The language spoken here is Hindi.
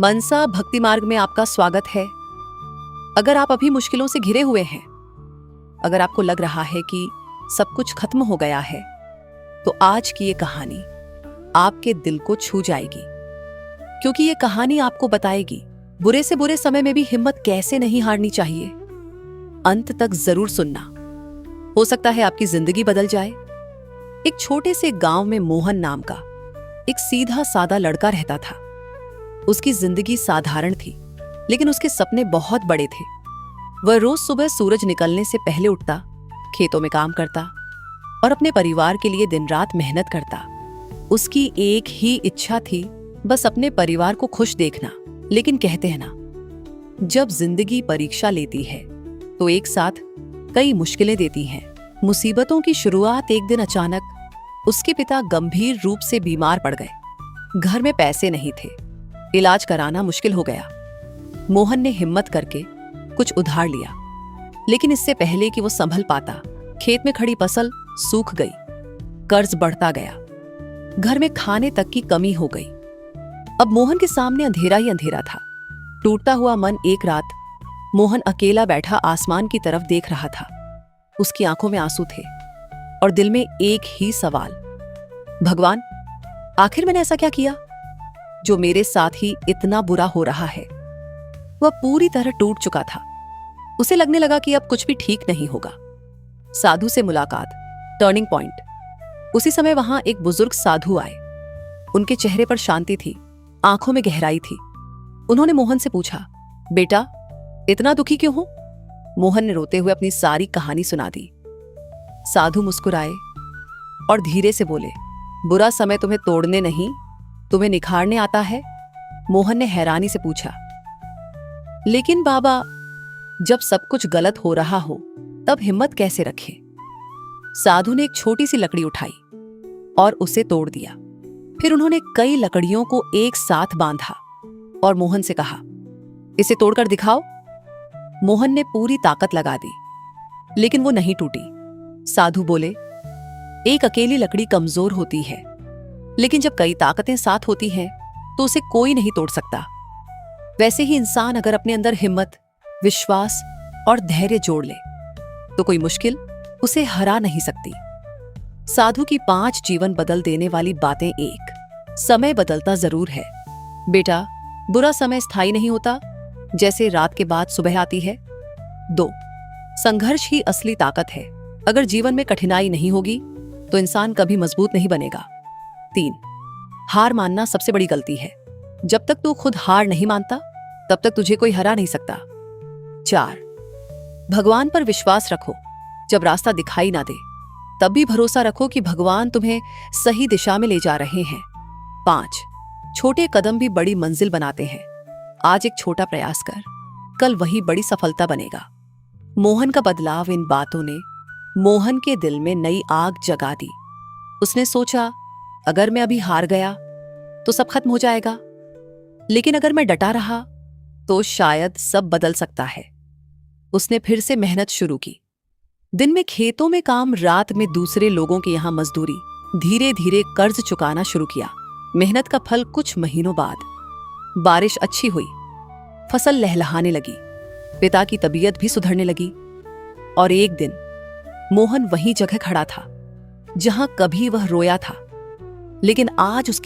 मनसा भक्ति मार्ग में आपका स्वागत है। अगर आप अभी मुश्किलों से घिरे हुए हैं, अगर आपको लग रहा है कि सब कुछ खत्म हो गया है, तो आज की ये कहानी आपके दिल को छू जाएगी, क्योंकि ये कहानी आपको बताएगी बुरे से बुरे समय में भी हिम्मत कैसे नहीं हारनी चाहिए। अंत तक जरूर सुनना, हो सकता है आपकी जिंदगी बदल जाए। एक छोटे से गांव में मोहन नाम का एक सीधा सादा लड़का रहता था। उसकी जिंदगी साधारण थी, लेकिन उसके सपने बहुत बड़े थे। वह रोज सुबह सूरज निकलने से पहले उठता, खेतों में काम करता और अपने परिवार के लिए दिन रात मेहनत करता। उसकी एक ही इच्छा थी, बस अपने परिवार को खुश देखना। लेकिन कहते हैं ना, जब जिंदगी परीक्षा लेती है तो एक साथ कई मुश्किलें देती हैं। मुसीबतों की शुरुआत एक दिन अचानक उसके पिता गंभीर रूप से बीमार पड़ गए। घर में पैसे नहीं थे, इलाज कराना मुश्किल हो गया। मोहन ने हिम्मत करके कुछ उधार लिया, लेकिन इससे पहले कि वो संभल पाता, खेत में खड़ी फसल सूख गई। कर्ज बढ़ता गया, घर में खाने तक की कमी हो गई। अब मोहन के सामने अंधेरा ही अंधेरा था। टूटता हुआ मन एक रात मोहन अकेला बैठा आसमान की तरफ देख रहा था। उसकी आंखों में आंसू थे और दिल में एक ही सवाल, भगवान, आखिर मैंने ऐसा क्या किया जो मेरे साथ ही इतना बुरा हो रहा है। वह पूरी तरह टूट चुका था। उसे लगने लगा कि अब कुछ भी ठीक नहीं होगा। साधु से मुलाकात, टर्निंग पॉइंट। उसी समय वहां एक बुजुर्ग साधु आए। उनके चेहरे पर शांति थी, आंखों में गहराई थी। उन्होंने मोहन से पूछा, बेटा, इतना दुखी क्यों हो? मोहन ने रोते हुए अपनी सारी कहानी सुना दी। साधु मुस्कुराए और धीरे से बोले, बुरा समय तुम्हें तोड़ने नहीं, तुम्हें निखारने आता है। मोहन ने हैरानी से पूछा, लेकिन बाबा, जब सब कुछ गलत हो रहा हो तब हिम्मत कैसे रखें? साधु ने एक छोटी सी लकड़ी उठाई और उसे तोड़ दिया। फिर उन्होंने कई लकड़ियों को एक साथ बांधा और मोहन से कहा, इसे तोड़कर दिखाओ। मोहन ने पूरी ताकत लगा दी, लेकिन वो नहीं टूटी। साधु बोले, एक अकेली लकड़ी कमजोर होती है, लेकिन जब कई ताकतें साथ होती हैं तो उसे कोई नहीं तोड़ सकता। वैसे ही इंसान अगर अपने अंदर हिम्मत, विश्वास और धैर्य जोड़ ले तो कोई मुश्किल उसे हरा नहीं सकती। साधु की 5 जीवन बदल देने वाली बातें। 1, समय बदलता जरूर है बेटा, बुरा समय स्थायी नहीं होता, जैसे रात के बाद सुबह आती है। 2, संघर्ष ही असली ताकत है। अगर जीवन में कठिनाई नहीं होगी तो इंसान कभी मजबूत नहीं बनेगा। 3, हार मानना सबसे बड़ी गलती है। जब तक तू खुद हार नहीं मानता, तब तक तुझे कोई हरा नहीं सकता। 4, भगवान पर विश्वास रखो। जब रास्ता दिखाई ना दे, तब भी भरोसा रखो कि भगवान तुम्हें सही दिशा में ले जा रहे हैं। 5, छोटे कदम भी बड़ी मंजिल बनाते हैं। आज एक छोटा प्रयास कर, कल वही बड़ी सफलता बनेगा। मोहन का बदलाव, इन बातों ने मोहन के दिल में नई आग जगा दी। उसने सोचा, अगर मैं अभी हार गया तो सब खत्म हो जाएगा, लेकिन अगर मैं डटा रहा तो शायद सब बदल सकता है। उसने फिर से मेहनत शुरू की। दिन में खेतों में काम, रात में दूसरे लोगों के यहां मजदूरी। धीरे धीरे कर्ज चुकाना शुरू किया। मेहनत का फल कुछ महीनों बाद। बारिश अच्छी हुई, फसल लहलहाने लगी, पिता की तबीयत भी सुधरने लगी। और एक दिन मोहन वही जगह खड़ा था जहां कभी वह रोया था, लेकिन आज उसकी